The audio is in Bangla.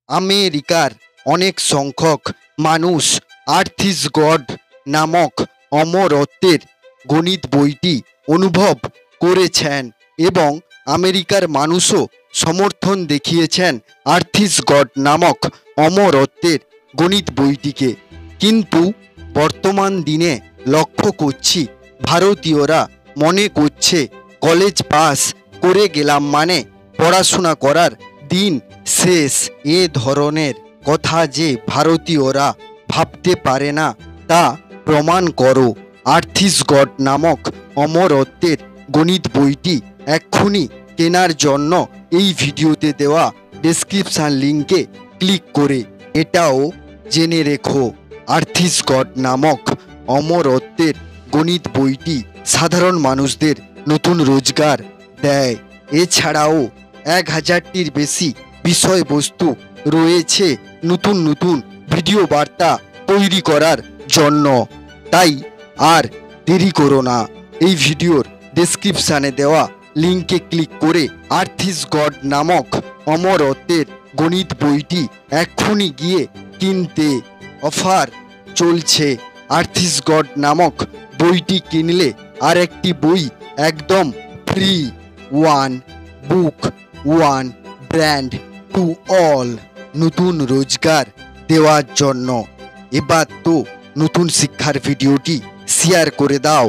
আমেরিকার অনেক সংখ্যক মানুষ আর্থ ইজ গড নামক অমরত্বের গণিত বইটি অনুভব করেছেন এবং আমেরিকার মানুষও সমর্থন দেখিয়েছেন আর্থ ইজ গড নামক অমরত্বের গণিত বইটিকে। কিন্তু বর্তমান দিনে লক্ষ্য করছি ভারতীয়রা মনে করছে কলেজ পাস করে গেলাম মানে পড়াশোনা করার দিন শেষ। এ ধরনের কথা যে ভারতীয়রা ভাবতে পারে না তা প্রমাণ করো। আর্থ ইজ গড নামক অমরত্বের গণিত বইটি এক্ষুনি কেনার জন্য এই ভিডিওতে দেওয়া ডেসক্রিপশন লিঙ্কে ক্লিক করে এটাও জেনে রেখো, আর্থ ইজ গড নামক অমরত্বের গণিত বইটি সাধারণ মানুষদের নতুন রোজগার দেয়। এছাড়াও 1000টির বেশি বিষয়বস্তু রয়েছে নতুন নতুন ভিডিও বার্তা তৈরি করার জন্য। তাই আর দেরি করো না, এই ভিডিওর ডেসক্রিপশানে দেওয়া লিঙ্কে ক্লিক করে আর্থ ইজ গড নামক অমরত্বের গণিত বইটি এক্ষুনি গিয়ে কিনতে অফার চলছে। আর্থ ইজ গড নামক বইটি কিনলে আর একটি বই একদম free, one book one brand to all, নতুন রোজগার দেওয়ার জন্য। এবার তো নতুন শিক্ষার ভিডিওটি শেয়ার করে দাও।